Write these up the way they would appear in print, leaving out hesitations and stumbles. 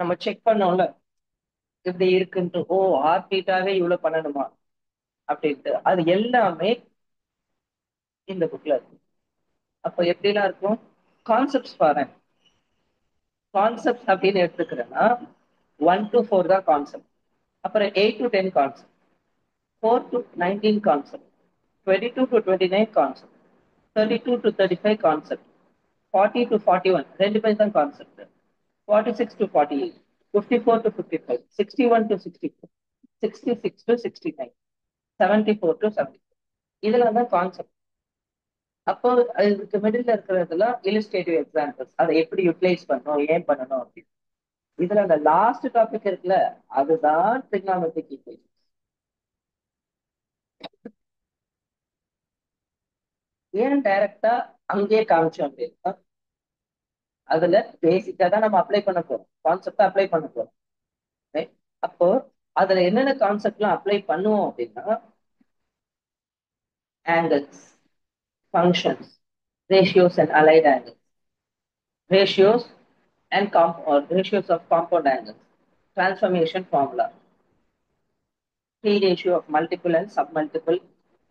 நம்ம செக் பண்ணோம்ல இப்படி இருக்குன்ட்டு, ஓ ஆர் தீட்டாவே இவ்வளவு பண்ணணுமா அப்படின்ட்டு, அது எல்லாமே இந்த புக்ல இருக்கு. அப்ப எப்படிலாம் இருக்கும்? கான்செப்ட்ஸ் பாரு. கான்செப்ட் அப்படின்னு எடுத்துக்கிறேன்னா 1 to 4 தான் கான்செப்ட். அப்புறம் 8 to 10 concept, 4 to 19 concept, 22 to 29 concept, 32 to 35 concept, 40 to 41 ரெண்டு பேர் தான் concept, 46 to 48, 54 to 55, 61 to 64, 66 to 69, 74 to 74. இதெல்லாம் தான் கான்செப்ட். அப்போ இதுக்கு மிடில் இருக்கிறதுலாம் இல்லஸ்ட்ரேட்டிவ் எக்ஸாம்பிள்ஸ், அதை எப்படி யூட்டிலைஸ் பண்ணணும், ஏன் பண்ணணும் அப்படின்னு. இதுல அந்த லாஸ்ட் டாபிக் இருக்குல்ல, அதுதான் trigonometric equation. ஏன் டைரக்டா அங்கேயே காமிச்சோம் அப்படின்னா, அதுல பேசிக்கா தான் நம்ம அப்ளை பண்ண போறோம், கான்செப்டா அப்ளை பண்ண போறோம். right? அப்போ அதுல என்னென்ன கான்செப்ட்லாம் அப்ளை பண்ணுவோம் அப்படின்னா, angles, functions, ratios and allied angles, ratios and or ratios of compound angles, transformation formula, p ratio of multiple and submultiple,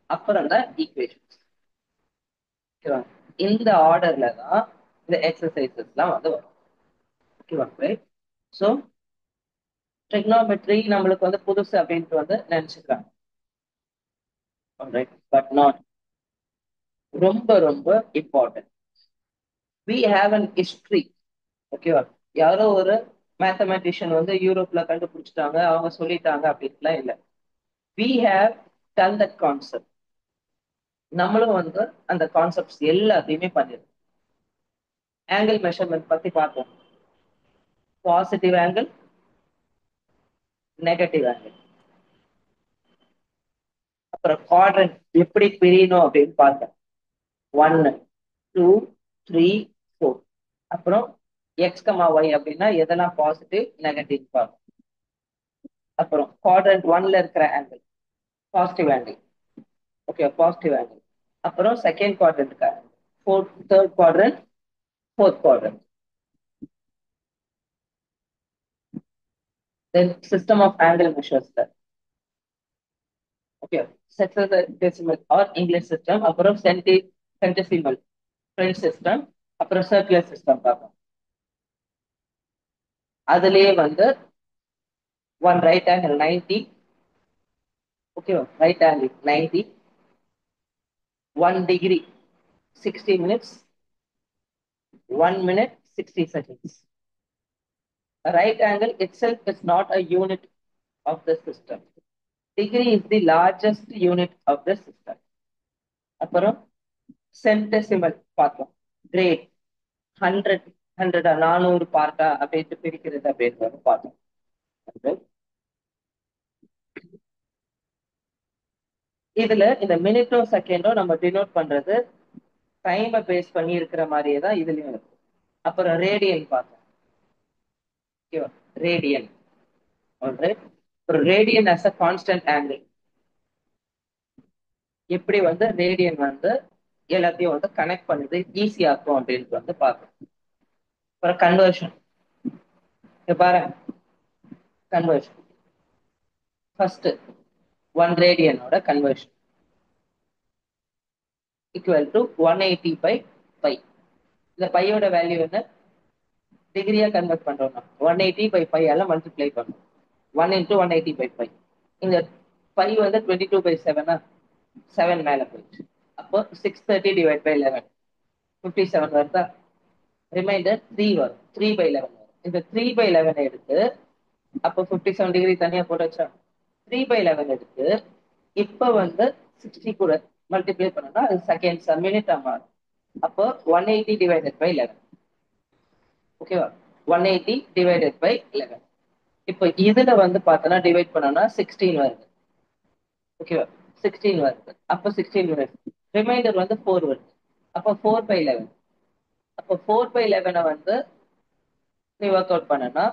அப்புறம் தான் ஈக்குவேஷன்ஸ். ஓகேவா? இந்த ஆர்டர்ல தான் இந்த எக்ஸசைசஸ்லாம் வந்து வரும். ஓகேவா? ரைட். ஸோ ட்ரிக்னாமெட்ரி நம்மளுக்கு வந்து புதுசு அப்படின்ட்டு வந்து நினைச்சுக்கிறாங்க. Right, but not. ரொம்ப ரொம்ப important. We have an history. ஓகேவா? யாரோ ஒரு மேத்தமெட்டிஷியன் வந்து யூரோப்ல கண்டுபிடிச்சிட்டாங்க, அவங்க சொல்லிட்டாங்க அப்படின்ட்டுலாம் இல்லை. We have done that concept. நம்மளும் வந்து அந்த கான்செப்ட்ஸ் எல்லாத்தையுமே பண்ணிருக்கோம். ஆங்கிள் மெஷர்மெண்ட் பத்தி பார்ப்போம். பாசிட்டிவ் ஆங்கிள், நெகட்டிவ் ஆங்கிள், அப்புறம் குவாட்ரண்ட் எப்படி பிரியணும் அப்படின்னு பார்த்தேன். 1, 2, 3, 4. அப்புறம் எக்ஸ் கமா ஒய் அப்படின்னா எதெல்லாம் பாசிட்டிவ் நெகட்டிவ் பார்ப்போம். அப்புறம் குவாட்ரண்ட் 1ல இருக்கிற angle positive angle. Okay, positive angle. அப்புறம் செகண்ட் குவாட்ரண்ட்க்கு third quadrant, fourth quadrant. Then system of angle measures. Okay, sexagesimal or English system, அப்புறம் சென்டெசிமல் ஃப்ரெஞ்ச் சிஸ்டம், அப்புறம் சர்க்குலர் சிஸ்டம் பார்ப்போம். அதுலயே வந்து ஒன் ரைட் ஆங்கிள் 90. ஓகேவா? Right angle 90, 1 degree 60 minutes, 1 minute 60 seconds. A right angle itself is not a unit of the system. Degree is the largest unit of the system. அப்புறம் சென்டெசிமல் பார்த்தோம். Great 100, 400 பார்ட்டா அப்படின்ட்டு பிரிக்கிறது அப்படின்றது பார்த்தோம். இதுல இந்த மினிட்டோ செகண்டோ நம்ம டினோட் பண்றது டைமை பேஸ் பண்ணி இருக்கிற மாதிரியே தான் இதுலயும் இருக்கு. அப்புறம் ரேடியன் பார்த்தோம். ஓகேவா? ரேடியன். அப்புறம் radian as a constant angle. எப்படி வந்து ரேடியன் வந்து எல்லாத்தையும் வந்து கனெக்ட் பண்ணுது, ஈஸியா இருக்கும் அப்படின்ட்டு வந்து பார்க்கணும். அப்புறம் கன்வர்ஷன். பாரு, கன்வர்ஷன் ஃபர்ஸ்ட் 1 ரேடியனோட கன்வர்ஷன் ஈக்குவல் டு 180/π. இந்த பையோட வேல்யூ என்ன? டிகிரியா கன்வெர்ட் பண்றோம்னா 180/π மல்டிப்ளை பண்ணும். 1 × 180/π. இந்த பை வந்து 22/7. 7 மேல போயிடுச்சு. அப்போ 630/11, 57 வருதா? ரிமைண்டர் 3 வரும், 3/11 வரும். இந்த 3/11 எடுத்து அப்போ 57 டிகிரி தனியா போட்டு வச்சா 3/11 எடுத்து இப்ப வந்து 60 கூட மல்டிப்ளை பண்ணோம்னா அது செகண்ட்ஸ் மினிட்டா மாறும். அப்போ 180/11. ஓகேவா? 180/11. இப்போ இதுல வந்து பார்த்தோன்னா டிவைட் பண்ணோம்னா 16 வருது. ஓகேவா? 16 வருது. அப்போ 16 வருது. ரிமைண்டர் வந்து 4 வருது. அப்போ 4/11. அப்போ 4/11 வந்து நீ ஒர்க் அவுட் பண்ணனா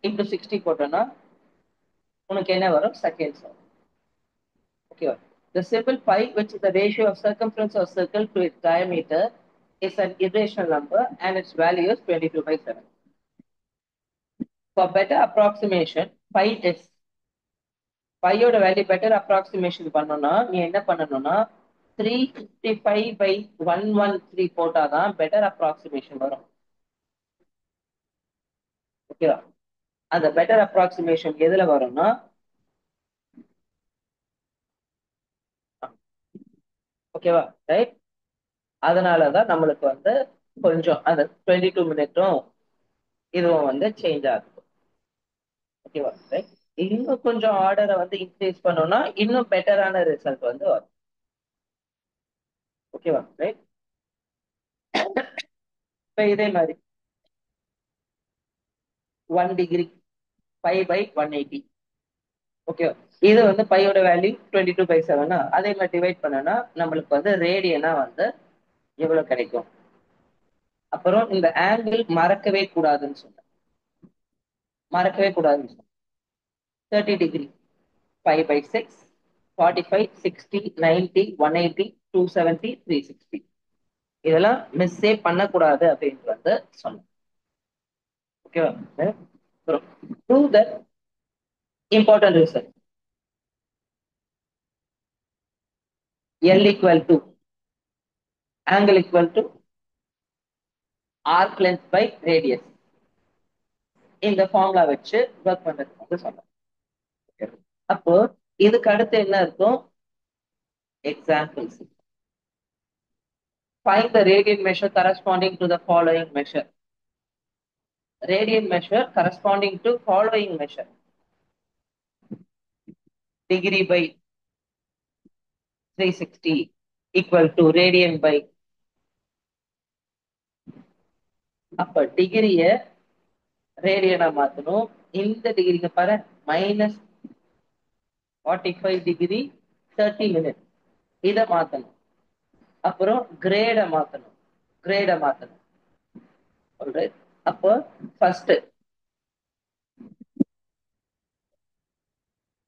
இன்டூ 60 போட்டோம்னா உனக்கு என்ன வரும்? செகண்ட்ஸ் வரும். ஓகேவா? The symbol pi, which is the ratio of circumference of circle to its diameter, is an irrational number and its value is 22/7. For better approximation, pi is பையோட value better approximation பண்ணணும்னா நீ என்ன பண்ணணும்னா 355/113 போட்டாதான் better approximation வரும். ஓகேவா? அந்த better approximation எதுல வரும்னா ஓகேவா ரைட். அதனாலதான் நம்மளுக்கு வந்து கொஞ்சம் அந்த 22 மினிட்டும் இதுவும் வந்து சேஞ்ச் ஆகுது. ஓகேவா ரைட். இன்னும் கொஞ்சம் ஆர்டரை வந்து இன்க்ரீஸ் பண்ணோம்னா இன்னும் பெட்டரான ரிசல்ட் வந்து வரும். ஓகேவா ரைட். இப்ப இதே மாதிரி 1 டிகிரி 5/180. ஓகே. இது வந்து பையோட வேல்யூ 22/7. அதே மாதிரி டிவைட் பண்ணனா நம்மளுக்கு வந்து ரேடியனா வந்து எவ்வளவு கிடைக்கும். அப்புறம் இந்த ஆங்கிள் மறக்கவே கூடாதுன்னு சொன்னேன். மறக்கவே கூடாதுன்னு சொன்னேன். 30 டிகிரி 5/6 45 60 90 180 270 360. இதெல்லாம் மிஸ்ஸே பண்ணக்கூடாது அப்படின்னு வந்து சொன்னேன். ஓகேவா? அப்புறம் to the important result L equal to angle equal to arc length by radius. இந்த ஃபார்முலா வச்சு ஒர்க் பண்றதுக்கு வந்து சொன்னேன். அப்போ இதுக்கு அடுத்து என்ன இருக்கும்? Examples. Find the radian measure corresponding to the following measure. Radian measure corresponding to following measure. Degree by 360 equal to radian by. அப்ப டிகிரிய ரேடியனா மாத்தணும். இந்த டிகிரிக்கு பாரு -45 டிகிரி 30 மினிட் இதை மாத்தணும். அப்புறம் கிரேட மாத்தணும். கிரேட மாத்தணும். அப்போ ஃபர்ஸ்ட்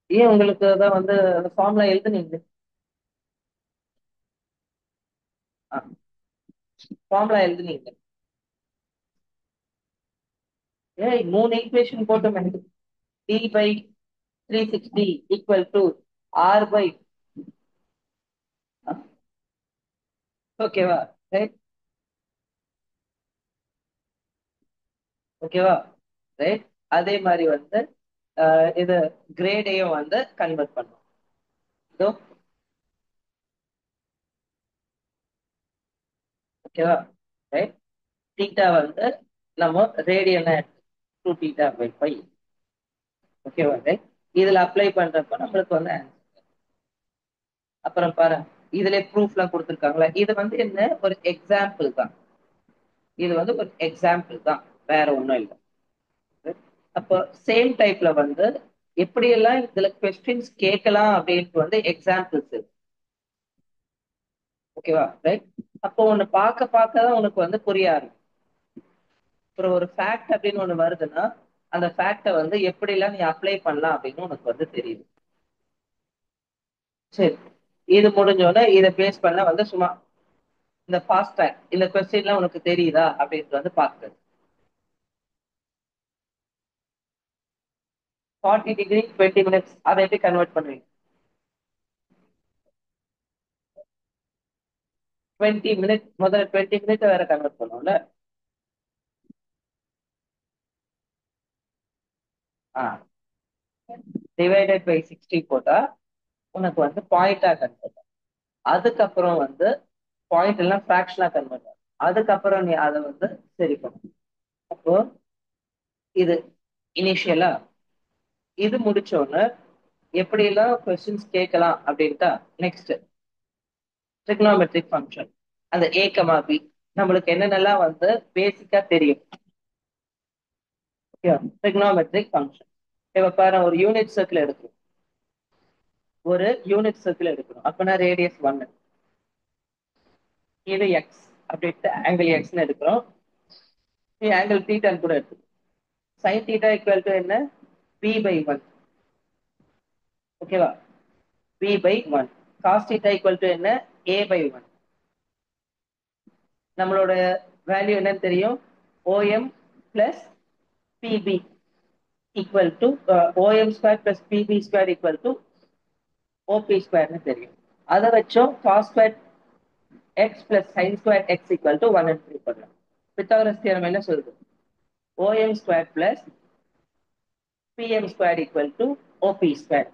ஏன் உங்களுக்கு தான் வந்து அந்த ஃபார்முலா எழுதுனீங்க? ஃபார்முலா எழுதுனீங்க. ஏய் 3 ஈக்குவேஷன் போட்டோம். எனக்கு d/360 equal to r pi. ஓகேவா ரைட்? ஓகேவா ரைட். அதே மாதிரி வந்து இது கிரேடையும் வந்து கன்வெர்ட் பண்ணும். இதோ ஓகேவா ரைட். தீட்டா வந்து நம்ம ரேடியனா 2θ/π. ஓகேவா ரைட். இதுல அப்ளை பண்றப்ப நம்மளுக்கு வந்து அப்புறம் பாரு இதுல ப்ரூஃப் எல்லாம் கொடுத்துருக்காங்களா. இது வந்து என்ன ஒரு எக்ஸாம்பிள் தான். இது வந்து ஒரு எக்ஸாம்பிள் தான், வேற ஒண்ணும் இல்லை. அப்போ சேம் டைப்ல வந்து எப்படியெல்லாம் இதுல கொஸ்டின்ஸ் கேட்கலாம் அப்படின்ட்டு வந்து எக்ஸாம்பிள்ஸ் இருக்கு. ஓகேவா ரைட். அப்போ ஒண்ணு பார்க்க பார்க்க தான் உனக்கு வந்து புரிய ஆரம்பிக்கும். அப்புறம் ஒரு ஃபேக்ட் அப்படின்னு ஒண்ணு வருதுன்னா அந்த ஃபேக்டை வந்து எப்படிலாம் நீ அப்ளை பண்ணலாம் அப்படின்னு உனக்கு வந்து தெரியுது. சரி, இது முடிஞ்சோடனே இதை பேஸ் பண்ண வந்து சும்மா இந்த ஃபாஸ்ட் ட்ராக் இந்த கொஸ்டின்லாம் உனக்கு தெரியுதா அப்படின்ட்டு வந்து பார்க்குறது. 40 டிகிரி 20 மினிட்ஸ் அதை எப்படி கன்வெர்ட் பண்ணுவீங்க? 20 மினிட் முதல்ல 20 மினிட் வேற கன்வெர்ட் பண்ணுவோம்ல. ஆ டிவைடட் பை 60 போட்டா உனக்கு வந்து பாயிண்டா கன்வெர்ட். அதுக்கப்புறம் வந்து பாயிண்ட் எல்லாம் ஃபிராக்ஷனா கன்வெர்ட் ஆகும். அதுக்கப்புறம் நீ அதை வந்து சரி பண்ணும். அப்போ இது இனிஷியலா இது முடிச்சோன்னு எப்படி எல்லாம் கொஸ்டின்ஸ் கேட்கலாம் அப்படின்ட்டா நெக்ஸ்ட் ட்ரிக்னாமெட்ரிக் ஃபங்க்ஷன். அந்த a, b நம்மளுக்கு என்னென்னலாம் வந்து பேசிக்கா தெரியும். Trigonometric function. இப்ப பாரு ஒரு யூனிட் சர்க்கிள் எடுக்கணும். ஒரு யூனிட் சர்க்கிள் எடுக்கணும் அப்பனா ரேடியஸ் 1. இது எக்ஸ் அப்படின்ட்டு ஆங்கிள் எக்ஸ்ன்னு எடுக்கிறோம். ஆங்கிள் தீட்டான்னு கூட எடுத்துக்கணும். sin theta equal to என்ன? p/1. ஓகேவா? p/1. cos theta equal to என்ன? a/1. நம்மளோட வேல்யூ என்னன்னு தெரியும்? OM plus PB. equal to OM square plus PB square equal to OP square தெரியும். அதை வச்சோம் cos square x plus sin square x equal to 1 and 3 பண்ணலாம். Pythagoras theorem என்ன சொல்லுது? OM square plus PM square equal to OP square.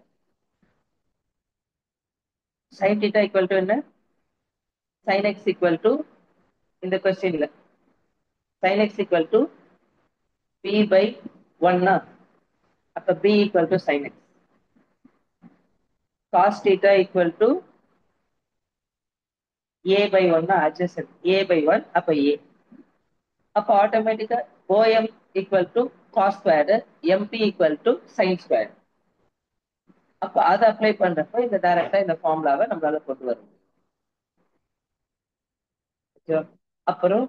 Sin theta equal to என்ன? Sin x equal to இந்த கொஸ்டின்ல sin x equal to p by 1 அப்ப b equal to sin x. Cos theta equal to a by 1 adjacent a by 1 அப்ப a. அப்ப ஆட்டோமேட்டிக்கா OM equal to cos squared MP equal to sin squared. அப்ப அதை apply பண்றப்ப இந்த டைரக்டா இந்த ஃபார்முலாவை நம்மளால கொண்டு வரும். அப்புறம்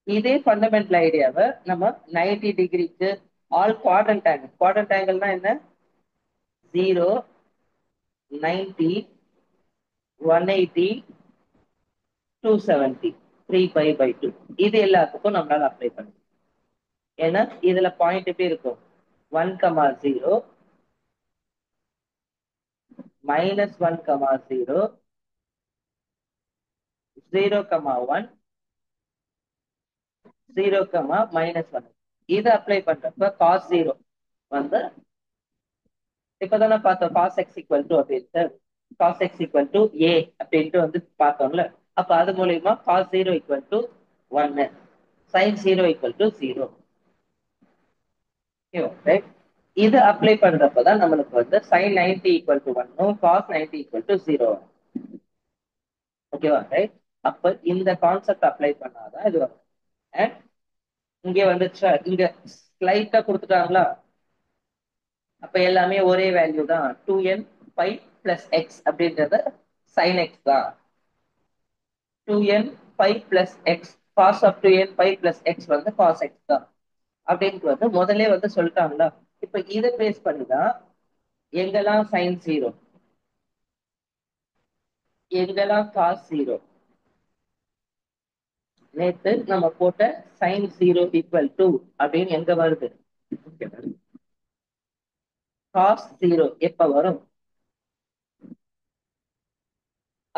இதே ஃபண்டமெண்டல் ஐடியாவை நம்ம 90 டிகிரிக்கு ஆல் குவாட்ரண்ட் ஆங்கிள்னா என்ன? 0, 90, 180, 270, 3 பை பை 2 இது எல்லாத்துக்கும் நம்மளால அப்ளை பண்ணணும். ஏன்னா இதுல பாயிண்ட் எப்படி இருக்கும்? 1,0, -1,0, 0,1, 0, -1 இது அப்ளை பண்றப்ப cos 0 வந்து இப்பதானே பார்த்தோம் cos x equal to அப்படின்னு cos x equal to a அப்படின்ட்டு வந்து பார்த்தோம்ல. அப்ப அது மூலியமா cos 0 equal to 1, sin 0 equal to 0. Right? இது அப்ளை பண்றப்பதான் நம்மளுக்கு வந்து sin 90 equal to 1 cos 90 equal to 0. ஓகேவா? ரைட்? அப்ப இந்த கான்செப்ட் அப்ளை பண்ணாதான் இது வரும். அண்ட் இங்க வந்துச்சா இங்க ஸ்லைட்டா கொடுத்துட்டாங்களா? அப்ப எல்லாமே ஒரே வேல்யூ தான். 2n பை பிளஸ் எக்ஸ் அப்படின்றது sin x தான். 2n pi plus x cos of 2n pi plus x வந்து cos x தான் அப்படின்ட்டு வந்து முதல்ல வந்து சொல்லிட்டாங்களா? இப்ப இதை பேஸ் பண்ணிதான் எங்கெல்லாம் sin 0 எங்கெல்லாம் cos 0 நேத்து நம்ம போட்ட sin 0 equal to அப்படின்னு எங்க வருது? cos 0 எப்ப வரும்?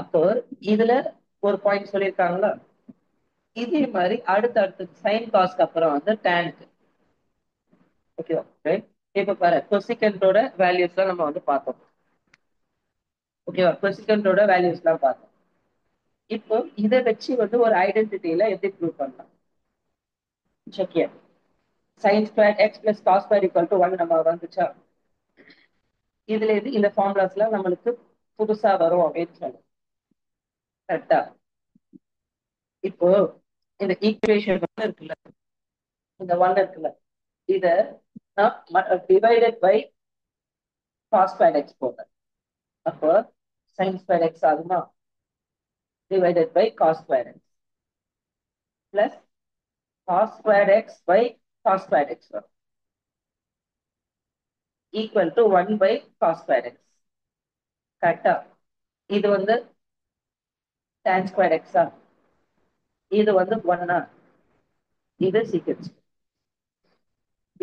அப்போ இதுல ஒரு பாயிண்ட் சொல்லியிருக்காங்களா? இதே மாதிரி அடுத்து சைன் காஸ்க்கு அப்புறம் வந்து டேனுக்கு. ஓகேவா? ரைட்? இப்ப பாரு கொசிகண்டோட வேல்யூஸ்லாம் நம்ம வந்து பார்த்தோம். ஓகேவா? கொசிகண்டோட வேல்யூஸ்லாம் பார்த்தோம். இப்போ இதை வச்சு வந்து ஒரு ஐடென்டிட்டியில எப்படி ப்ரூவ் பண்ணலாம்? Okay, sine square X plus cos square equal to 1 நம்ம வந்துச்சா? இதுல இருந்து இந்த ஃபார்முலாஸ்லாம் நம்மளுக்கு புதுசா வரும் அப்படின்னு சொல்லுவோம். கரெக்டா? இப்போ இந்த ஈக்குவேஷன் இருக்குல்ல, இந்த 1 இருக்குல்ல, இத நான் divided by cos square X போட்டேன். அப்போ sin ஸ்கொயர் எக்ஸ் ஆகுமா? Divided by cos square X plus cos square X by cos square X வரும் equal to 1 by cos square X. கரெக்டா? இது வந்து tan ஸ்கொயர் எக்ஸா, இது வந்து 1, இது சீக்வன்ஸ்.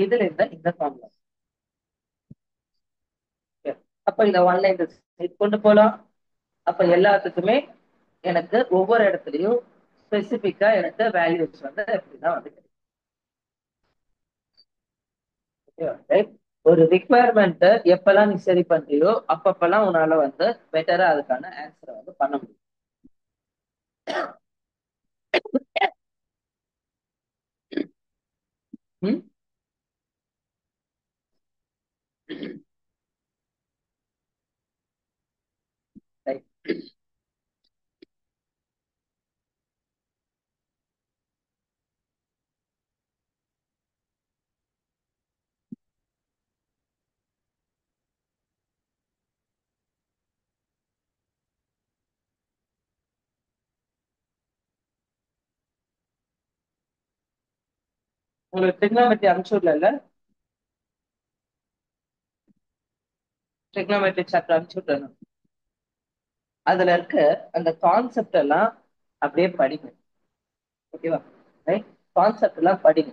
இதுல இருந்த இந்த ஃபார்முலா. அப்ப இத 1ல இந்த கொண்டு போலாம். அப்ப எல்லாத்துக்குமே எனக்கு ஒவ்வொரு இடத்துலயும் ஸ்பெசிபிக்கா எனக்கு வேல்யூஸ் வந்து எப்படிதான் வந்து கிடைக்கும். ஒரு ரிக்குவயர்மெண்ட் எப்பெல்லாம் நீ சரி பண்றியோ அப்பப்பெல்லாம் உன்னால வந்து பெட்டரா அதுக்கான ஆன்சரை வந்து பண்ண முடியும். ம்? Right. உங்களுக்கு ட்ரிக்னாமெட்ரி அனுப்பிச்சுடல, ட்ரிக்னாமெட்ரி சாப்டர் அனுப்பிச்சுட்டேன். அதுல இருக்க அந்த கான்செப்ட் எல்லாம் அப்படியே படிங்க. ஓகேவா? ரைட்? கான்செப்ட் எல்லாம் படிங்க.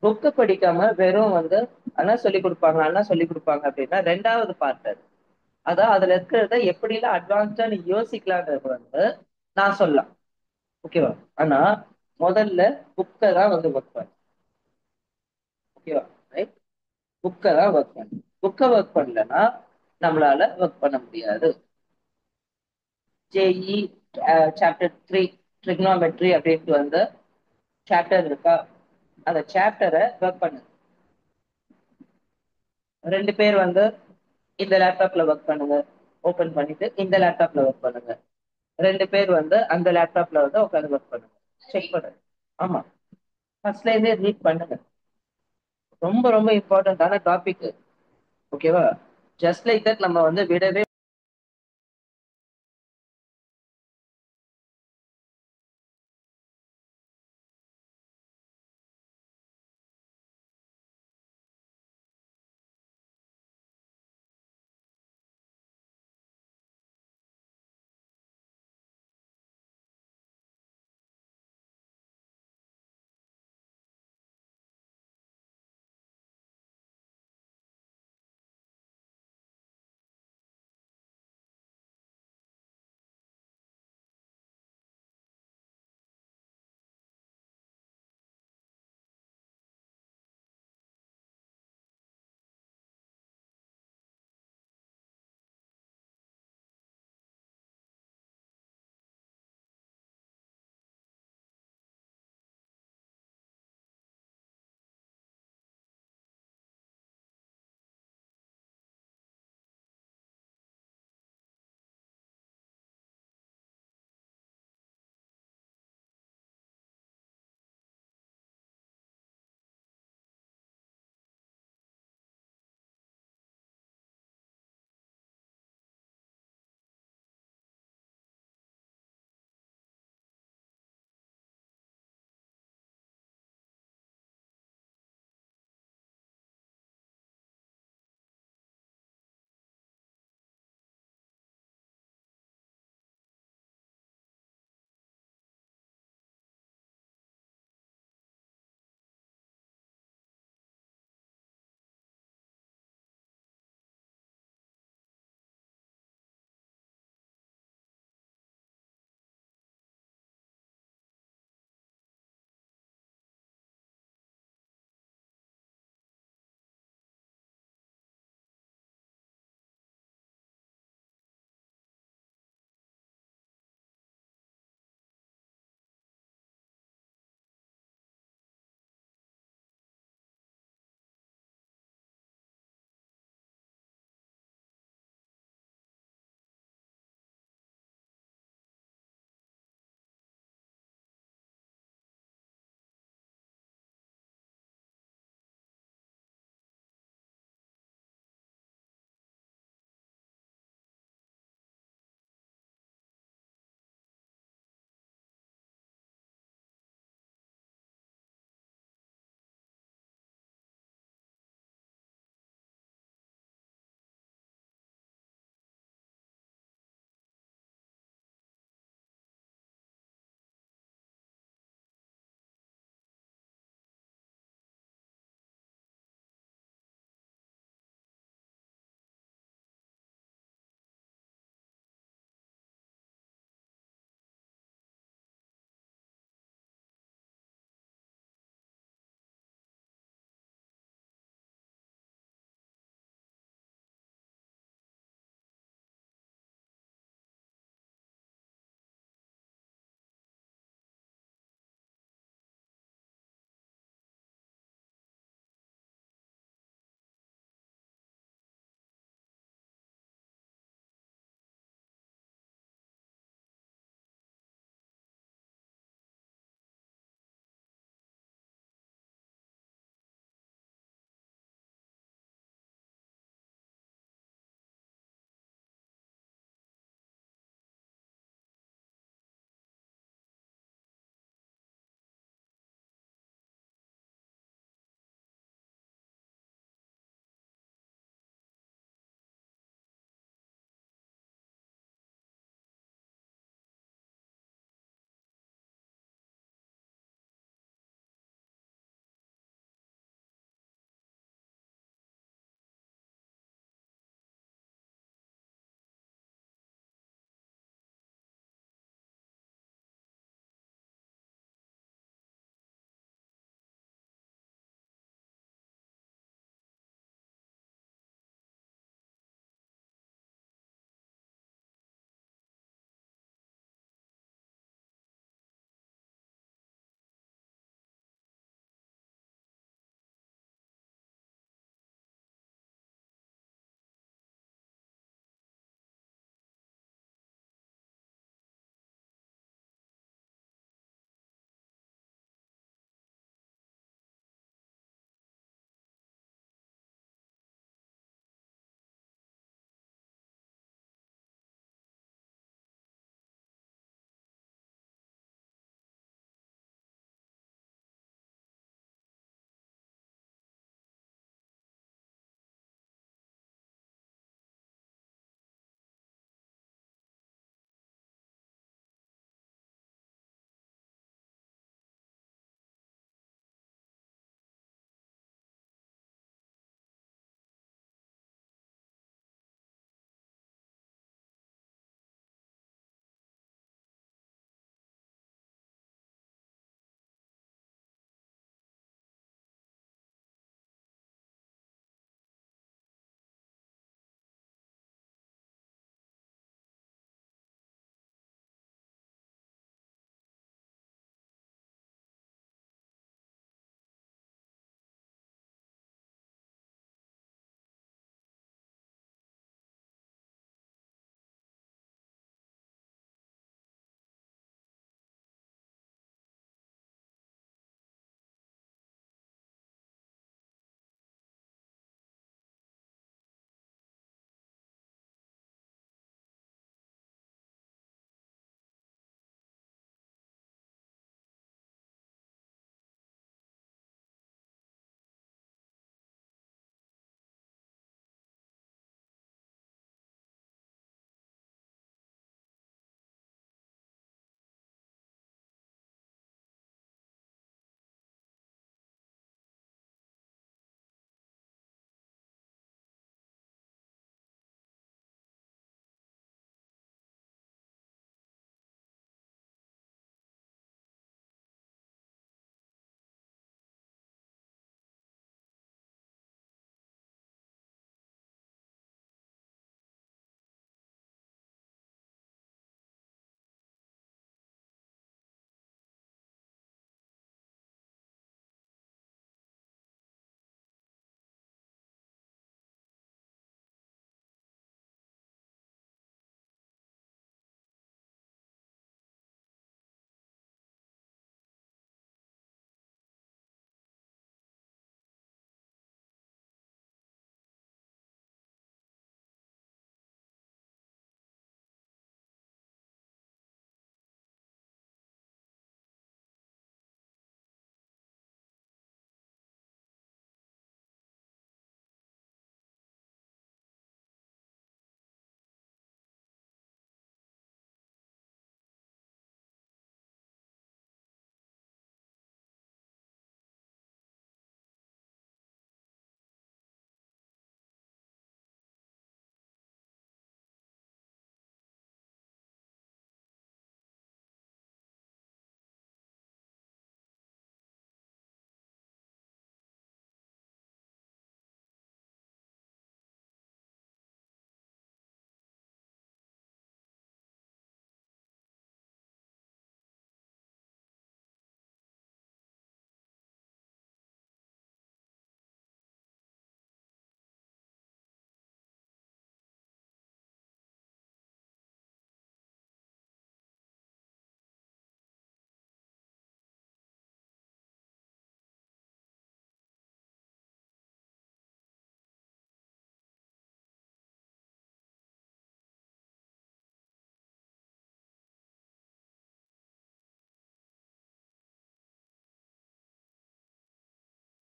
புக்கு படிக்காம வெறும் வந்து அண்ணா சொல்லி கொடுப்பாங்க அண்ணா சொல்லி கொடுப்பாங்க அப்படின்னா ரெண்டாவது பார்ட் அது. அதான் அதுல இருக்கிறத எப்படிலாம் அட்வான்ஸ்டா நீ யோசிக்கலான்றது வந்து நான் சொல்லலாம். ஓகேவா? ஆனா முதல்ல புக்கை தான் வந்து ஒர்க் பண்ணு. ஓகேவா? ரைட். புக்கை தான் ஒர்க் பண்ணு. புக்கை ஒர்க் பண்ணலன்னா நம்மளால ஒர்க் பண்ண முடியாது. ஜேஇ சாப்டர் 3 ட்ரிக்னாமெட்ரி அப்படின்ட்டு வந்து சாப்டர் இருக்கா? அந்த சாப்டரை ஒர்க் பண்ணு. ரெண்டு பேர் வந்து இந்த லேப்டாப்ல ஒர்க் பண்ணுங்க. ஓபன் பண்ணிட்டு இந்த லேப்டாப்ல ஒர்க் பண்ணுங்க. ரெண்டு பேர் வந்து அந்த லேப்டாப்ல வந்து உட்காந்து ஒர்க் பண்ணுங்க. செக் பண்ணுங்க. ஆமா, ஃபர்ஸ்ட்ல இருந்தே ரீட் பண்ணுங்க. ரொம்ப ரொம்ப இம்பார்ட்டன்டான டாபிக். ஓகேவா? ஜஸ்ட் லைக் தட் நம்ம வந்து விடவே